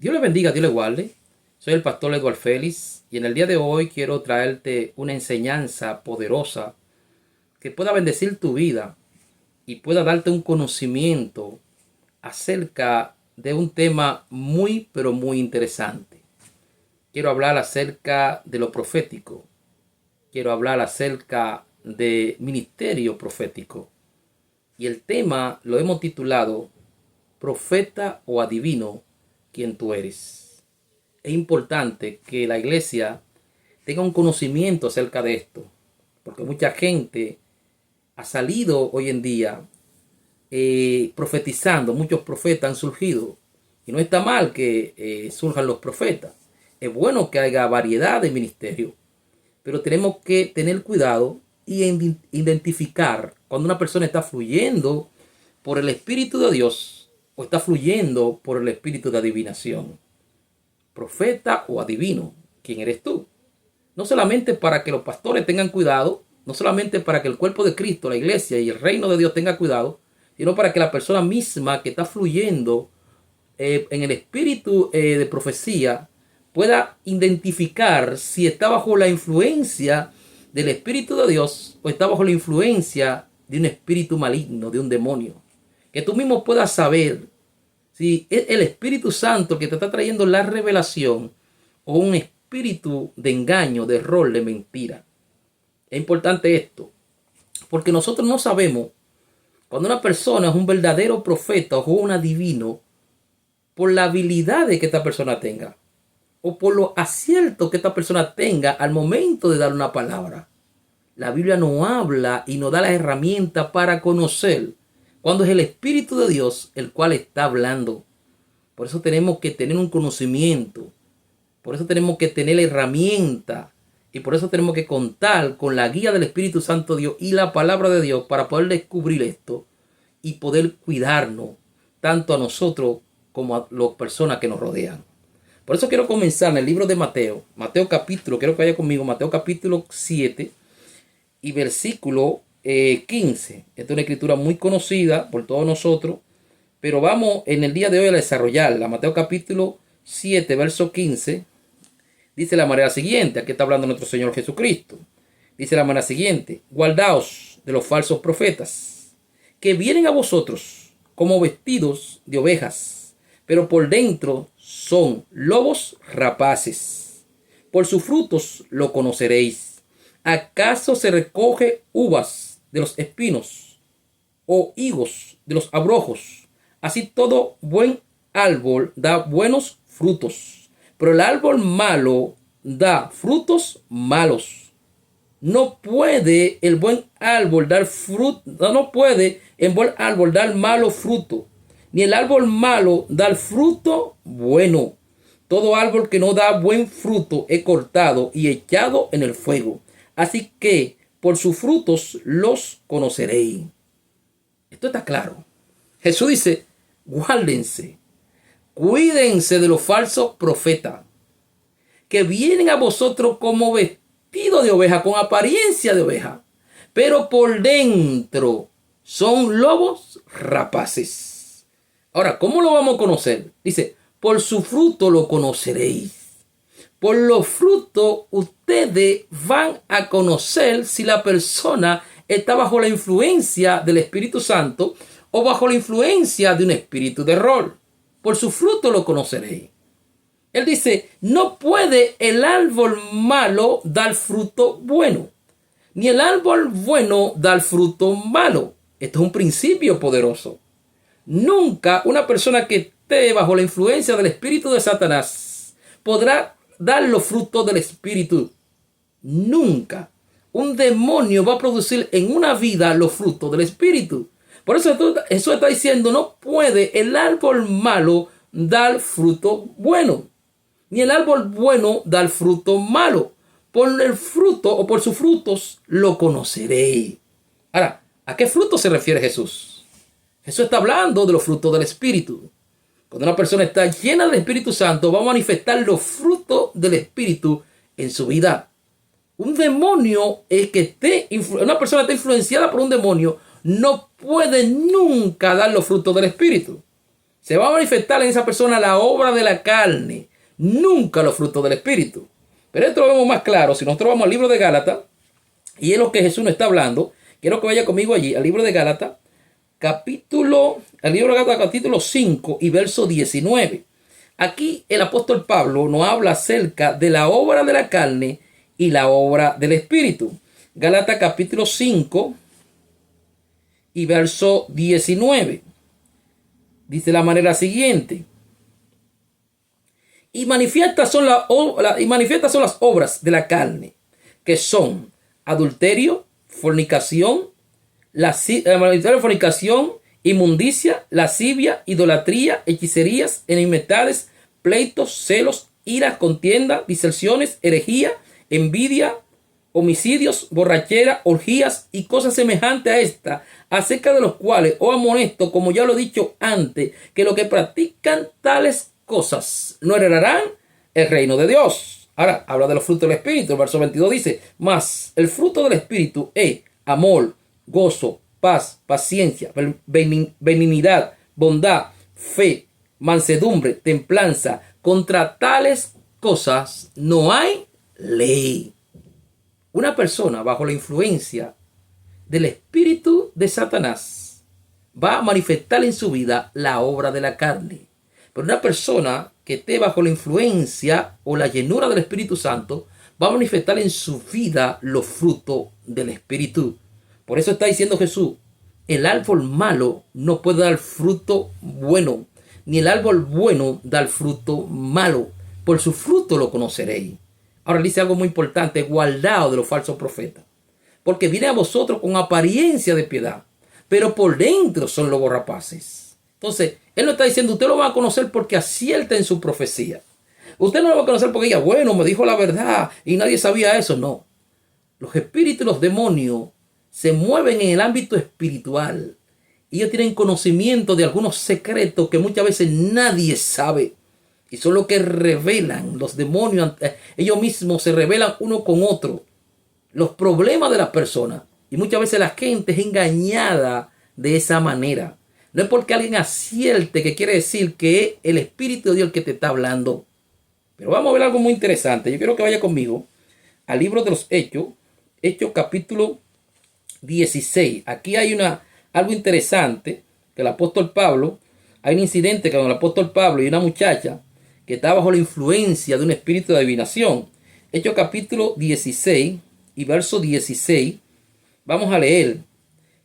Dios le bendiga, Dios le guarde. Soy el pastor Edward Félix y en el día de hoy quiero traerte una enseñanza poderosa que pueda bendecir tu vida y pueda darte un conocimiento acerca de un tema muy, pero muy interesante. Quiero hablar acerca de lo profético. Quiero hablar acerca de ministerio profético. Y el tema lo hemos titulado Profeta o adivino, quien tú eres. Es importante que la iglesia tenga un conocimiento acerca de esto, porque mucha gente ha salido hoy en día profetizando. Muchos profetas han surgido y no está mal que surjan los profetas. Es bueno que haya variedad de ministerios, pero tenemos que tener cuidado y identificar cuando una persona está fluyendo por el Espíritu de Dios o está fluyendo por el espíritu de adivinación. Profeta o adivino, ¿quién eres tú? No solamente para que los pastores tengan cuidado, no solamente para que el cuerpo de Cristo, la iglesia y el reino de Dios tenga cuidado, sino para que la persona misma que está fluyendo en el espíritu de profecía pueda identificar si está bajo la influencia del Espíritu de Dios o está bajo la influencia de un espíritu maligno, de un demonio. Que tú mismo puedas saber si es el Espíritu Santo que te está trayendo la revelación o un espíritu de engaño, de error, de mentira. Es importante esto, porque nosotros no sabemos cuando una persona es un verdadero profeta o un adivino por la habilidad que esta persona tenga o por los aciertos que esta persona tenga al momento de dar una palabra. La Biblia nos habla y nos da las herramientas para conocer cuando es el Espíritu de Dios el cual está hablando. Por eso tenemos que tener un conocimiento. Por eso tenemos que tener la herramienta. Y por eso tenemos que contar con la guía del Espíritu Santo Dios y la palabra de Dios para poder descubrir esto y poder cuidarnos tanto a nosotros como a las personas que nos rodean. Por eso quiero comenzar en el libro de Mateo. Mateo capítulo, quiero que vaya conmigo, Mateo capítulo 7 y versículo 15. Esta es una escritura muy conocida por todos nosotros, pero vamos en el día de hoy a desarrollarla. Mateo capítulo 7, verso 15, dice de la manera siguiente. Aquí está hablando nuestro Señor Jesucristo. Dice de la manera siguiente: guardaos de los falsos profetas, que vienen a vosotros como vestidos de ovejas, pero por dentro son lobos rapaces. Por sus frutos lo conoceréis. ¿Acaso se recoge uvas de los espinos o higos de los abrojos? Así todo buen árbol da buenos frutos, pero el árbol malo da frutos malos. No puede el buen árbol dar fruto, no puede el buen árbol dar malo fruto, ni el árbol malo dar fruto bueno. Todo árbol que no da buen fruto es cortado y echado en el fuego. Así que por sus frutos los conoceréis. Esto está claro. Jesús dice: guárdense, cuídense de los falsos profetas, que vienen a vosotros como vestido de oveja, con apariencia de oveja, pero por dentro son lobos rapaces. Ahora, ¿cómo lo vamos a conocer? Dice: por su fruto lo conoceréis. Por los frutos ustedes van a conocer si la persona está bajo la influencia del Espíritu Santo o bajo la influencia de un espíritu de error. Por su fruto lo conoceréis. Él dice: no puede el árbol malo dar fruto bueno, ni el árbol bueno dar fruto malo. Esto es un principio poderoso. Nunca una persona que esté bajo la influencia del espíritu de Satanás podrá dar los frutos del espíritu. Nunca. Un demonio va a producir en una vida los frutos del espíritu. Por eso eso está diciendo: no puede el árbol malo dar fruto bueno, ni el árbol bueno dar fruto malo. Por el fruto o por sus frutos lo conoceréis. Ahora, ¿a qué fruto se refiere Jesús? Jesús está hablando de los frutos del espíritu. Cuando una persona está llena del Espíritu Santo, va a manifestar los frutos del Espíritu en su vida. Un demonio, una persona está influenciada por un demonio, no puede nunca dar los frutos del Espíritu. Se va a manifestar en esa persona la obra de la carne, nunca los frutos del Espíritu. Pero esto lo vemos más claro si nosotros vamos al libro de Gálatas, y es lo que Jesús nos está hablando. Quiero que vaya conmigo allí, al libro de Gálatas, capítulo 5 y verso 19. Aquí el apóstol Pablo nos habla acerca de la obra de la carne y la obra del Espíritu. Gálatas capítulo 5 y verso 19. Dice de la manera siguiente. Y manifiestas son las obras de la carne, que son adulterio, fornicación, inmundicia, lascivia, idolatría, hechicerías, enemistades, pleitos, celos, iras, contienda, disensiones, herejía, envidia, homicidios, borrachera, orgías y cosas semejantes a esta, acerca de los cuales os amonesto, como ya lo he dicho antes, que los que practican tales cosas no heredarán el reino de Dios. Ahora habla de los frutos del Espíritu. El verso 22 dice: mas el fruto del Espíritu es amor, gozo, paz, paciencia, benignidad, bondad, fe, mansedumbre, templanza. Contra tales cosas no hay ley. Una persona bajo la influencia del espíritu de Satanás va a manifestar en su vida la obra de la carne. Pero una persona que esté bajo la influencia o la llenura del Espíritu Santo va a manifestar en su vida los frutos del Espíritu. Por eso está diciendo Jesús: el árbol malo no puede dar fruto bueno, ni el árbol bueno dar fruto malo. Por su fruto lo conoceréis. Ahora dice algo muy importante: guardaos de los falsos profetas, porque vienen a vosotros con apariencia de piedad, pero por dentro son lobos rapaces. Entonces, él no está diciendo usted lo va a conocer porque acierta en su profecía. Usted no lo va a conocer porque ella, bueno, me dijo la verdad y nadie sabía eso. No. Los espíritus y los demonios se mueven en el ámbito espiritual. Ellos tienen conocimiento de algunos secretos que muchas veces nadie sabe. Y son lo que revelan los demonios. Ellos mismos se revelan uno con otro los problemas de las personas. Y muchas veces la gente es engañada de esa manera. No es porque alguien acierte que quiere decir que es el Espíritu de Dios el que te está hablando. Pero vamos a ver algo muy interesante. Yo quiero que vaya conmigo al libro de los Hechos. Hechos capítulo 16. Aquí hay algo interesante. Que el apóstol Pablo, hay un incidente con el apóstol Pablo y una muchacha que está bajo la influencia de un espíritu de adivinación. Hechos capítulo 16 y verso 16. Vamos a leer.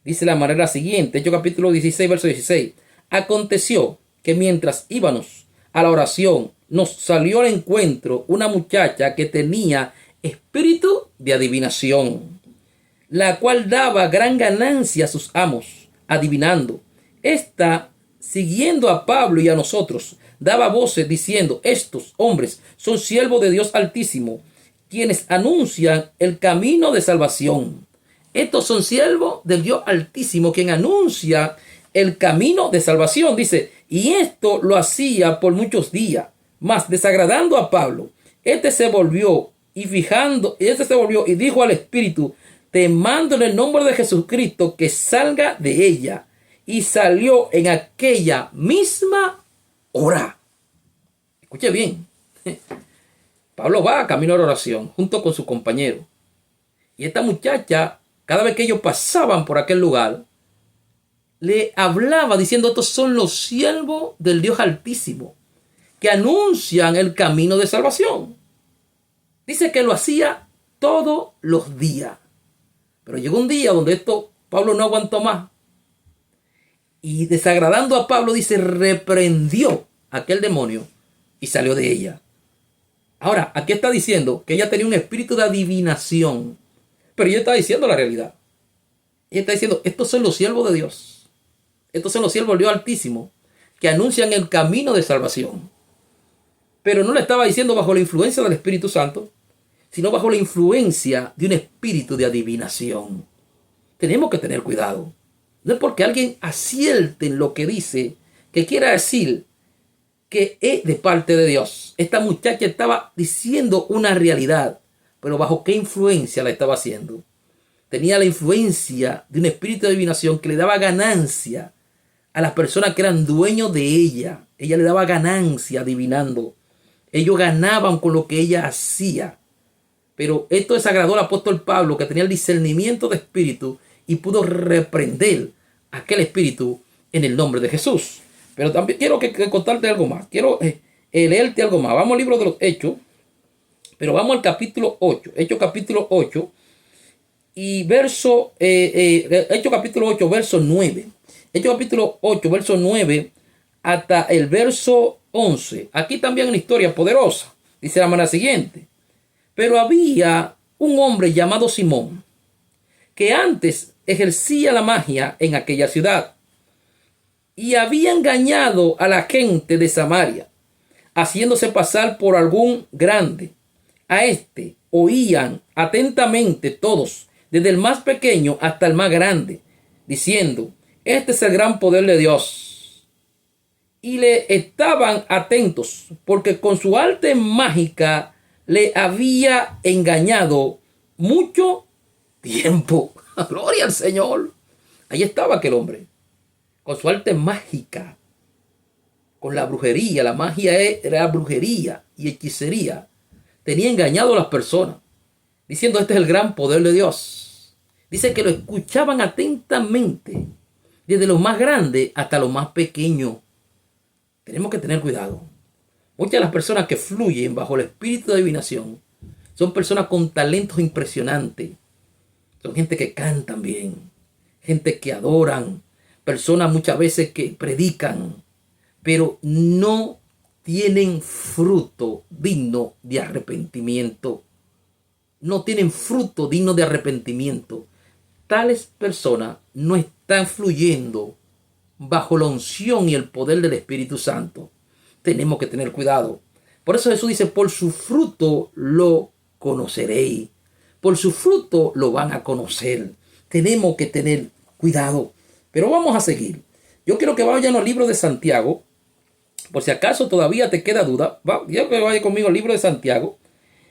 Dice la manera siguiente, Hechos capítulo 16, verso 16. Aconteció que mientras íbamos a la oración, nos salió al encuentro una muchacha que tenía espíritu de adivinación, la cual daba gran ganancia a sus amos, adivinando. Esta, siguiendo a Pablo y a nosotros, daba voces diciendo: estos hombres son siervos de Dios Altísimo, quienes anuncian el camino de salvación. Estos son siervos del Dios Altísimo, quien anuncia el camino de salvación. Dice, y esto lo hacía por muchos días, mas desagradando a Pablo, este se volvió y dijo al Espíritu: te mando en el nombre de Jesucristo que salga de ella. Y salió en aquella misma hora. Escuche bien. Pablo va a camino a la oración junto con su compañero. Y esta muchacha, cada vez que ellos pasaban por aquel lugar, le hablaba diciendo: estos son los siervos del Dios Altísimo, que anuncian el camino de salvación. Dice que lo hacía todos los días. Pero llegó un día donde Pablo no aguantó más. Y desagradando a Pablo, dice, reprendió a aquel demonio y salió de ella. Ahora, aquí está diciendo que ella tenía un espíritu de adivinación. Pero ella está diciendo la realidad. Ella está diciendo: estos son los siervos de Dios. Estos son los siervos del Dios Altísimo, que anuncian el camino de salvación. Pero no le estaba diciendo bajo la influencia del Espíritu Santo, sino bajo la influencia de un espíritu de adivinación. Tenemos que tener cuidado. No es porque alguien acierte en lo que dice, que quiera decir que es de parte de Dios. Esta muchacha estaba diciendo una realidad. Pero ¿bajo qué influencia la estaba haciendo? Tenía la influencia de un espíritu de adivinación que le daba ganancia a las personas que eran dueños de ella. Ella le daba ganancia adivinando. Ellos ganaban con lo que ella hacía. Pero esto desagradó al apóstol Pablo, que tenía el discernimiento de espíritu y pudo reprender aquel espíritu en el nombre de Jesús. Pero también quiero que contarte algo más. Quiero leerte algo más. Vamos al libro de los Hechos, pero vamos al capítulo 8. Hechos capítulo 8 y Hechos capítulo 8, verso 9. Hechos capítulo 8, verso 9 hasta el verso 11. Aquí también una historia poderosa. Dice de la manera siguiente. Pero había un hombre llamado Simón, que antes ejercía la magia en aquella ciudad, y había engañado a la gente de Samaria, haciéndose pasar por algún grande. A este oían atentamente todos, desde el más pequeño hasta el más grande, diciendo: este es el gran poder de Dios. Y le estaban atentos, porque con su arte mágica le había engañado mucho tiempo. Gloria al Señor. Ahí estaba aquel hombre, con su arte mágica, con la brujería. La magia era brujería y hechicería. Tenía engañado a las personas, diciendo: este es el gran poder de Dios. Dice que lo escuchaban atentamente, desde lo más grande hasta lo más pequeño. Tenemos que tener cuidado. Muchas de las personas que fluyen bajo el espíritu de adivinación son personas con talentos impresionantes. Son gente que cantan bien, gente que adoran, personas muchas veces que predican, pero no tienen fruto digno de arrepentimiento. No tienen fruto digno de arrepentimiento. Tales personas no están fluyendo bajo la unción y el poder del Espíritu Santo. Tenemos que tener cuidado. Por eso Jesús dice: por su fruto lo conoceréis. Por su fruto lo van a conocer. Tenemos que tener cuidado. Pero vamos a seguir. Yo quiero que vayan al libro de Santiago. Por si acaso todavía te queda duda, quiero que vaya conmigo al libro de Santiago.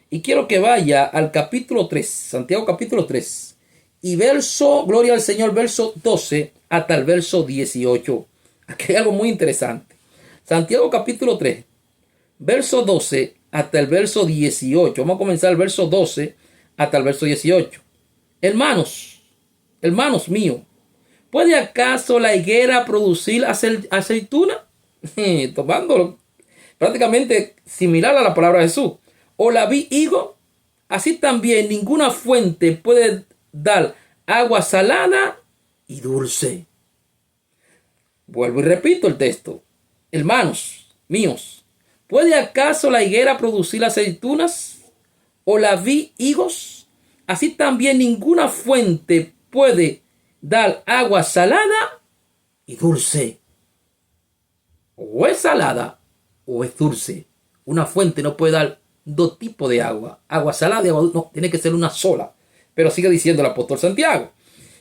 Y quiero que vaya al capítulo 3. Santiago capítulo 3. Y gloria al Señor, verso 12 hasta el verso 18. Aquí hay algo muy interesante. Santiago capítulo 3, verso 12 hasta el verso 18. Vamos a comenzar el verso 12 hasta el verso 18. Hermanos míos, ¿puede acaso la higuera producir aceituna? Tomándolo prácticamente similar a la palabra de Jesús. ¿O la vid higo? Así también ninguna fuente puede dar agua salada y dulce. Vuelvo y repito el texto. Hermanos míos, ¿puede acaso la higuera producir aceitunas o la vid higos? Así también ninguna fuente puede dar agua salada y dulce. O es salada o es dulce. Una fuente no puede dar dos tipos de agua. Agua salada y agua dulce. No, tiene que ser una sola. Pero sigue diciendo el apóstol Santiago.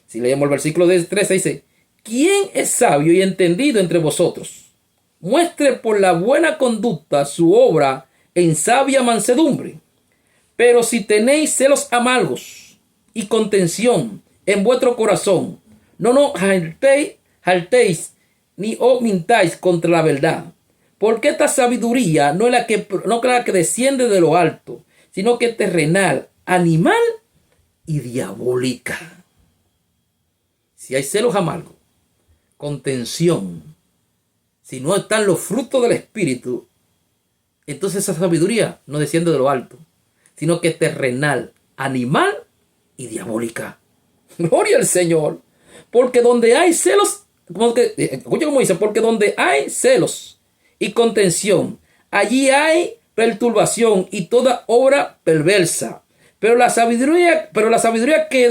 Si leemos el versículo 13, dice: ¿quién es sabio y entendido entre vosotros? Muestre por la buena conducta su obra en sabia mansedumbre. Pero si tenéis celos amargos y contención en vuestro corazón, no jaltéis ni os mintáis contra la verdad. Porque esta sabiduría no es la que desciende de lo alto, sino que es terrenal, animal y diabólica. Si hay celos amargos, contención, si no están los frutos del Espíritu, entonces esa sabiduría no desciende de lo alto, sino que es terrenal, animal y diabólica. Gloria al Señor. Porque donde hay celos, escucha cómo dice: porque donde hay celos y contención, allí hay perturbación y toda obra perversa. Pero la sabiduría que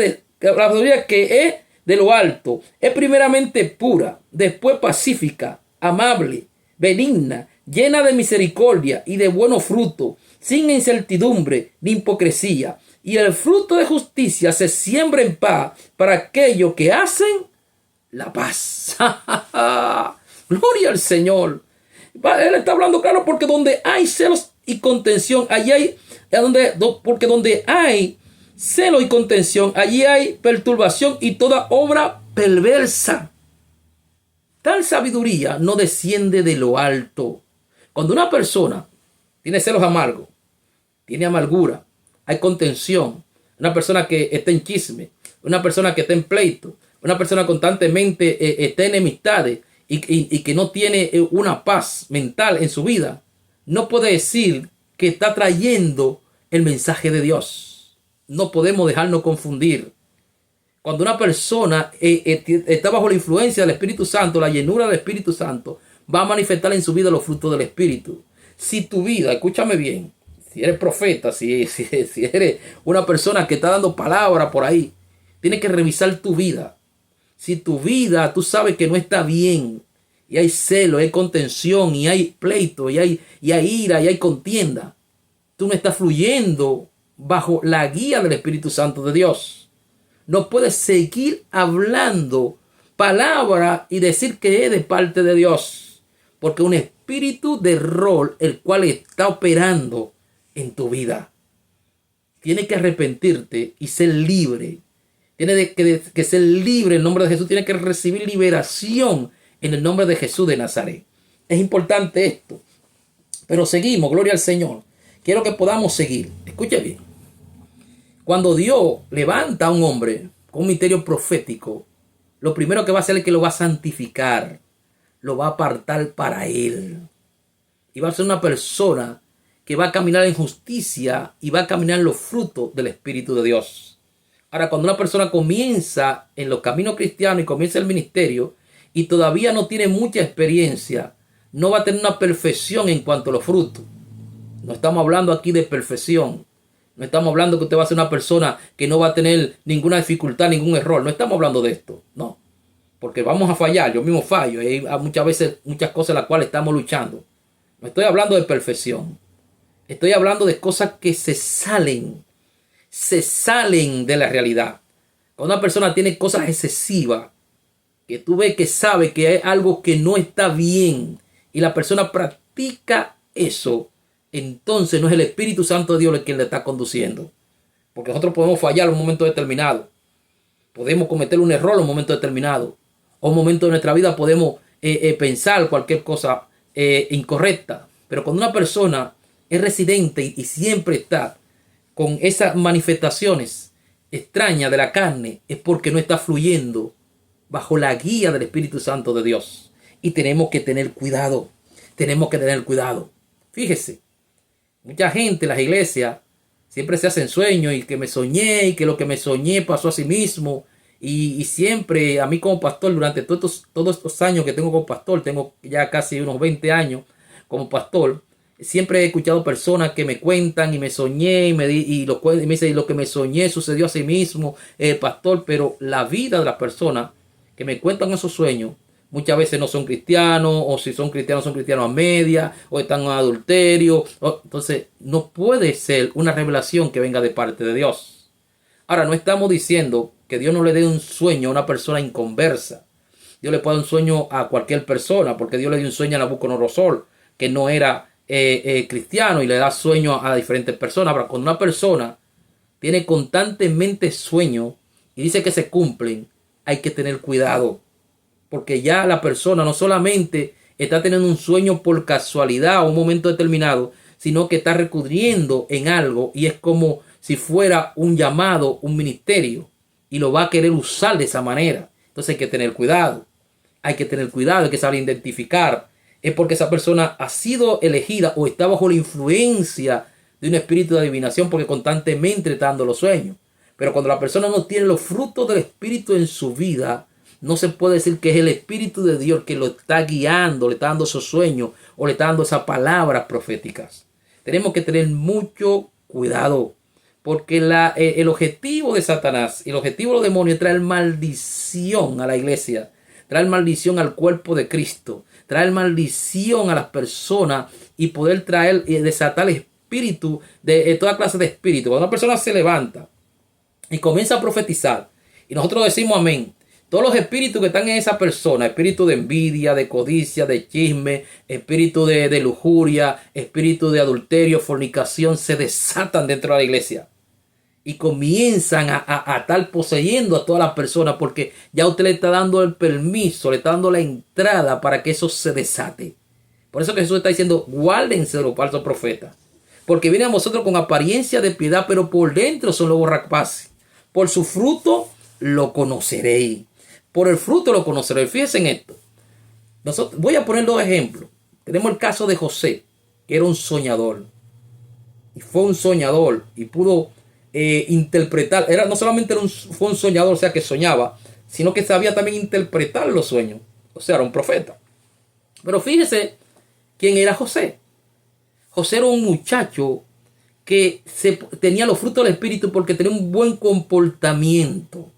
es de lo alto es primeramente pura, después pacífica, amable, benigna, llena de misericordia y de buenos frutos, sin incertidumbre ni hipocresía. Y el fruto de justicia se siembra en paz para aquellos que hacen la paz. Gloria al Señor. Él está hablando claro, porque donde hay celos y contención, porque donde hay celo y contención, allí hay perturbación y toda obra perversa. Tal sabiduría no desciende de lo alto. Cuando una persona tiene celos amargos, tiene amargura, hay contención, una persona que está en chisme, una persona que está en pleito, una persona constantemente está en enemistades y que no tiene una paz mental en su vida, no puede decir que está trayendo el mensaje de Dios. No podemos dejarnos confundir. Cuando una persona está bajo la influencia del Espíritu Santo, la llenura del Espíritu Santo, va a manifestar en su vida los frutos del Espíritu. Si tu vida, escúchame bien, si eres profeta, si eres una persona que está dando palabra por ahí, tienes que revisar tu vida. Si tu vida, tú sabes que no está bien, y hay celo, hay contención, y hay pleito, y hay ira, y hay contienda, tú no estás fluyendo bajo la guía del Espíritu Santo de Dios. No puedes seguir hablando palabra y decir que es de parte de Dios, porque un espíritu de rol el cual está operando en tu vida. Tienes que arrepentirte y ser libre. Tienes que ser libre en el nombre de Jesús. Tienes que recibir liberación en el nombre de Jesús de Nazaret. Es importante esto. Pero seguimos, gloria al Señor. Quiero que podamos seguir. Escucha bien. Cuando Dios levanta a un hombre con un misterio profético, lo primero que va a hacer es que lo va a santificar, lo va a apartar para Él. Y va a ser una persona que va a caminar en justicia y va a caminar en los frutos del Espíritu de Dios. Ahora, cuando una persona comienza en los caminos cristianos y comienza el ministerio y todavía no tiene mucha experiencia, no va a tener una perfección en cuanto a los frutos. No estamos hablando aquí de perfección. No estamos hablando que usted va a ser una persona que no va a tener ninguna dificultad, ningún error. No estamos hablando de esto. No. Porque vamos a fallar. Yo mismo fallo. Hay muchas veces muchas cosas en las cuales estamos luchando. No estoy hablando de perfección. Estoy hablando de cosas que se salen de la realidad. Cuando una persona tiene cosas excesivas, que tú ves que sabe que hay algo que no está bien y la persona practica eso, entonces no es el Espíritu Santo de Dios el quien le está conduciendo. Porque nosotros podemos fallar en un momento determinado. Podemos cometer un error en un momento determinado. O un momento de nuestra vida podemos pensar cualquier cosa incorrecta. Pero cuando una persona es residente y siempre está con esas manifestaciones extrañas de la carne, es porque no está fluyendo bajo la guía del Espíritu Santo de Dios. Y tenemos que tener cuidado. Tenemos que tener cuidado. Fíjese. Mucha gente en las iglesias siempre se hacen sueños y que me soñé y que lo que me soñé pasó a sí mismo. Y siempre a mí como pastor, durante todos estos años que tengo como pastor, tengo ya casi unos 20 años como pastor, siempre he escuchado personas que me cuentan y me soñé y me dicen y lo que me soñé sucedió a sí mismo, pastor, pero la vida de las personas que me cuentan esos sueños muchas veces no son cristianos, o si son cristianos a media, o están en adulterio. Entonces, no puede ser una revelación que venga de parte de Dios. Ahora, no estamos diciendo que Dios no le dé un sueño a una persona inconversa. Dios le puede dar un sueño a cualquier persona, porque Dios le dio un sueño a Nabucodonosor, que no era cristiano, y le da sueño a diferentes personas. Ahora, cuando una persona tiene constantemente sueños y dice que se cumplen, hay que tener cuidado. Porque ya la persona no solamente está teniendo un sueño por casualidad o un momento determinado, sino que está recurriendo en algo y es como si fuera un llamado, un ministerio, y lo va a querer usar de esa manera. Entonces hay que tener cuidado. Hay que tener cuidado, hay que saber identificar. Es porque esa persona ha sido elegida o está bajo la influencia de un espíritu de adivinación porque constantemente está dando los sueños. Pero cuando la persona no tiene los frutos del espíritu en su vida, no se puede decir que es el Espíritu de Dios que lo está guiando, le está dando esos sueños o le está dando esas palabras proféticas. Tenemos que tener mucho cuidado, porque el objetivo de Satanás y el objetivo de los demonios es traer maldición a la iglesia, traer maldición al cuerpo de Cristo, traer maldición a las personas y poder traer y desatar el espíritu de toda clase de espíritu. Cuando una persona se levanta y comienza a profetizar y nosotros decimos amén, todos los espíritus que están en esa persona, espíritu de envidia, de codicia, de chisme, espíritu de lujuria, espíritu de adulterio, fornicación, se desatan dentro de la iglesia. y comienzan a estar poseyendo a todas las personas porque ya usted le está dando el permiso, le está dando la entrada para que eso se desate. Por eso que Jesús está diciendo, guárdense de los falsos profetas, porque vienen a vosotros con apariencia de piedad, pero por dentro son lobos rapaces. Por su fruto lo conoceréis. Por el fruto lo conoceréis. Fíjense en esto. Voy a poner dos ejemplos. Tenemos el caso de José, que era un soñador. Y fue un soñador y pudo interpretar. No solamente fue un soñador, o sea que soñaba, sino que sabía también interpretar los sueños. O sea, era un profeta. Pero fíjese quién era José. José era un muchacho que tenía los frutos del Espíritu porque tenía un buen comportamiento.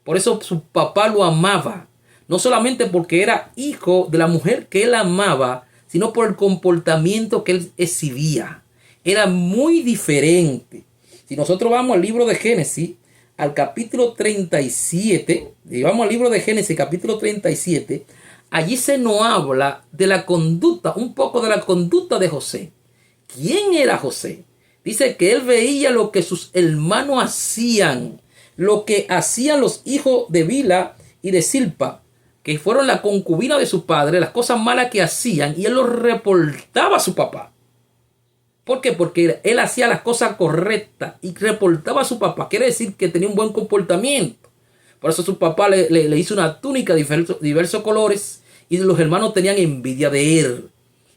Por eso su papá lo amaba. No solamente porque era hijo de la mujer que él amaba, sino por el comportamiento que él exhibía. Era muy diferente. Si nosotros vamos al libro de Génesis, al capítulo 37, y vamos al libro de Génesis, capítulo 37, allí se nos habla de la conducta, un poco de la conducta de José. ¿Quién era José? Dice que él veía lo que sus hermanos hacían, lo que hacían los hijos de Bila y de Silpa, que fueron la concubina de su padre, las cosas malas que hacían, y él los reportaba a su papá. ¿Por qué? Porque él hacía las cosas correctas y reportaba a su papá. Quiere decir que tenía un buen comportamiento. Por eso su papá le hizo una túnica de diversos colores y los hermanos tenían envidia de él.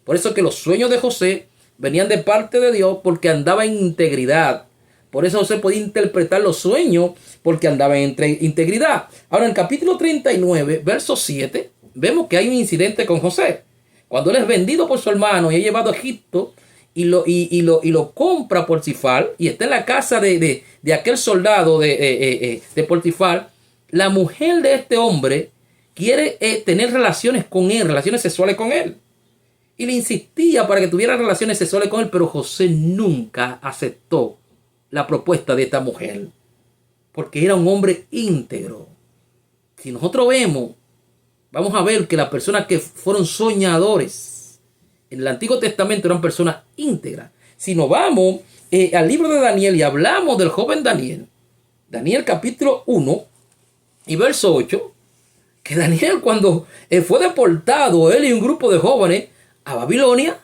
Por eso que los sueños de José venían de parte de Dios porque andaba en integridad. Por eso José podía interpretar los sueños porque andaba en integridad. Ahora en el capítulo 39, verso 7, vemos que hay un incidente con José. Cuando él es vendido por su hermano y es llevado a Egipto, y lo compra Potifar y está en la casa de aquel soldado de Potifar, la mujer de este hombre quiere tener relaciones con él, relaciones sexuales con él. Y le insistía para que tuviera relaciones sexuales con él, pero José nunca aceptó la propuesta de esta mujer, porque era un hombre íntegro. Si nosotros vamos a ver que las personas que fueron soñadores en el Antiguo Testamento eran personas íntegras. Si nos vamos al libro de Daniel y hablamos del joven Daniel, Daniel capítulo 1 y verso 8, que Daniel cuando fue deportado, él y un grupo de jóvenes a Babilonia,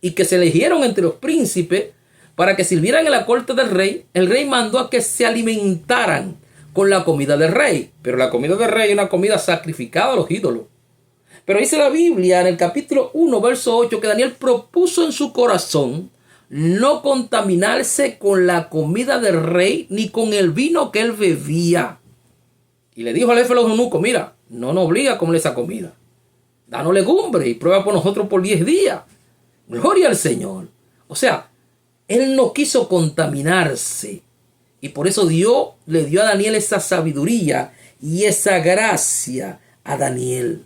y que se eligieron entre los príncipes para que sirvieran en la corte del rey, el rey mandó a que se alimentaran con la comida del rey. Pero la comida del rey es una comida sacrificada a los ídolos. Pero dice la Biblia en el capítulo 1, verso 8, que Daniel propuso en su corazón no contaminarse con la comida del rey ni con el vino que él bebía. Y le dijo al jefe de los eunucos, mira, no nos obliga a comer esa comida. Danos legumbre y prueba por nosotros por 10 días. Gloria al Señor. O sea, él no quiso contaminarse. Y por eso Dios le dio a Daniel esa sabiduría y esa gracia a Daniel.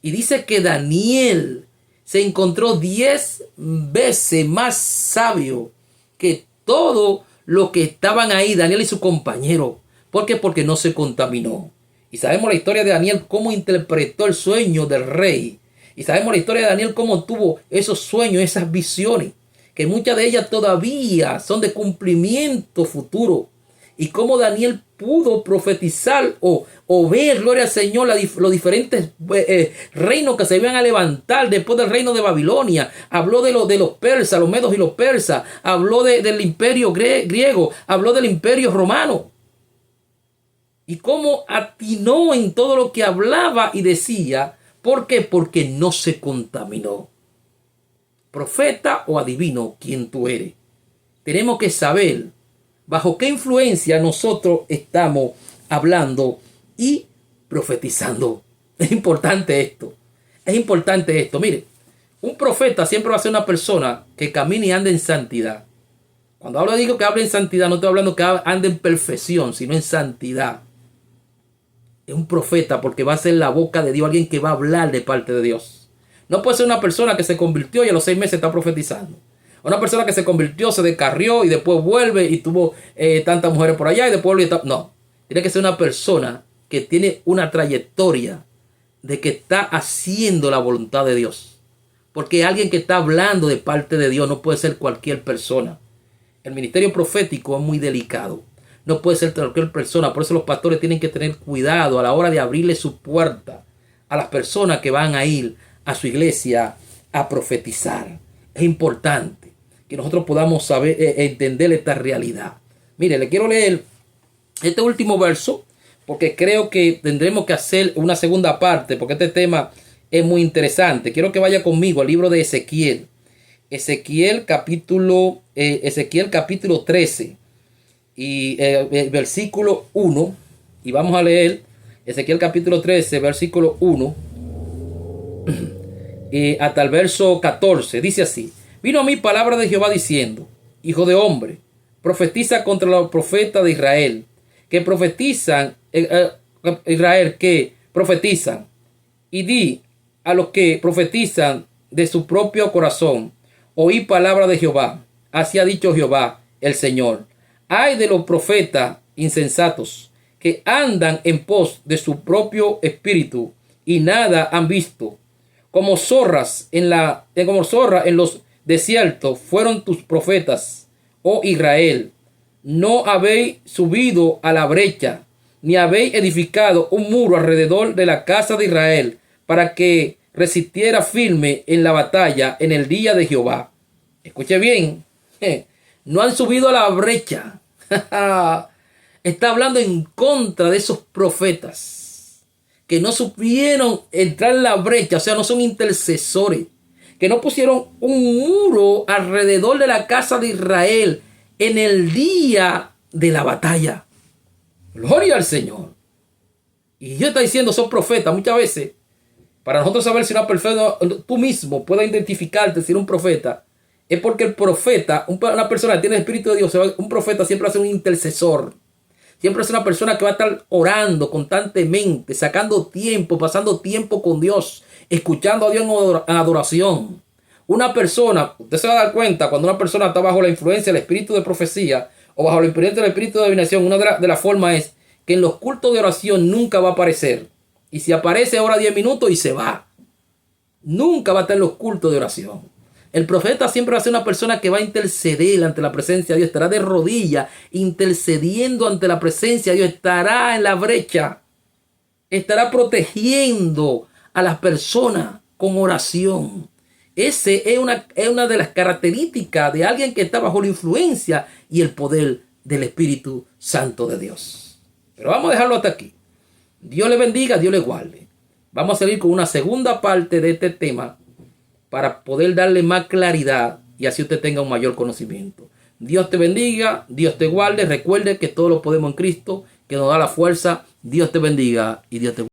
Y dice que Daniel se encontró 10 veces más sabio que todos los que estaban ahí, Daniel y su compañero. ¿Por qué? Porque no se contaminó. Y sabemos la historia de Daniel, cómo interpretó el sueño del rey. Y sabemos la historia de Daniel, cómo tuvo esos sueños, esas visiones, que muchas de ellas todavía son de cumplimiento futuro. Y cómo Daniel pudo profetizar o ver, gloria al Señor, los diferentes reinos que se iban a levantar después del reino de Babilonia. Habló de los persas, los medos y los persas. Habló del imperio griego. Habló del imperio romano. Y cómo atinó en todo lo que hablaba y decía. ¿Por qué? Porque no se contaminó. Profeta o adivino, quien tú eres. Tenemos que saber bajo qué influencia nosotros estamos hablando y profetizando. Es importante esto. Es importante esto. Mire, un profeta siempre va a ser una persona que camine y ande en santidad. Cuando digo que hable en santidad, no estoy hablando que ande en perfección, sino en santidad. Es un profeta porque va a ser la boca de Dios, alguien que va a hablar de parte de Dios. No puede ser una persona que se convirtió y a los 6 meses está profetizando. Una persona que se convirtió, se descarrió y después vuelve y tuvo tantas mujeres por allá y después vuelve. No, tiene que ser una persona que tiene una trayectoria de que está haciendo la voluntad de Dios. Porque alguien que está hablando de parte de Dios no puede ser cualquier persona. El ministerio profético es muy delicado. no puede ser cualquier persona. Por eso los pastores tienen que tener cuidado a la hora de abrirle su puerta a las personas que van a ir a su iglesia a profetizar. Es importante que nosotros podamos saber, entender esta realidad. Mire, le quiero leer este último verso porque creo que tendremos que hacer una segunda parte porque este tema es muy interesante. Quiero que vaya conmigo al libro de Ezequiel. Ezequiel capítulo 13 y versículo 1. Y vamos a leer Ezequiel capítulo 13, versículo 1 hasta el verso 14. Dice así: vino a mí palabra de Jehová diciendo: hijo de hombre, profetiza contra los profetas de Israel, que profetizan, y di a los que profetizan de su propio corazón: oí palabra de Jehová. Así ha dicho Jehová el Señor: ay de los profetas insensatos, que andan en pos de su propio espíritu y nada han visto. Como zorras en los desiertos fueron tus profetas, oh Israel. No habéis subido a la brecha, ni habéis edificado un muro alrededor de la casa de Israel, para que resistiera firme en la batalla en el día de Jehová. Escuche bien, no han subido a la brecha. Está hablando en contra de esos profetas que no supieron entrar en la brecha, o sea, no son intercesores, que no pusieron un muro alrededor de la casa de Israel en el día de la batalla. Gloria al Señor. Y Dios está diciendo, son profetas. Muchas veces, para nosotros saber si una persona, tú mismo puedas identificarte si eres un profeta, es porque el profeta, una persona que tiene el Espíritu de Dios, un profeta siempre va a ser un intercesor. Siempre es una persona que va a estar orando constantemente, sacando tiempo, pasando tiempo con Dios, escuchando a Dios en adoración. Una persona, usted se va a dar cuenta, cuando una persona está bajo la influencia del espíritu de profecía o bajo la influencia del espíritu de adivinación, una de las formas es que en los cultos de oración nunca va a aparecer. Y si aparece, ora 10 minutos y se va. Nunca va a estar en los cultos de oración. El profeta siempre va a ser una persona que va a interceder ante la presencia de Dios. Estará de rodillas intercediendo ante la presencia de Dios. Estará en la brecha. Estará protegiendo a las personas con oración. Esa es una de las características de alguien que está bajo la influencia y el poder del Espíritu Santo de Dios. Pero vamos a dejarlo hasta aquí. Dios le bendiga, Dios le guarde. Vamos a salir con una segunda parte de este tema para poder darle más claridad y así usted tenga un mayor conocimiento. Dios te bendiga, Dios te guarde. Recuerde que todo lo podemos en Cristo, que nos da la fuerza. Dios te bendiga y Dios te guarde.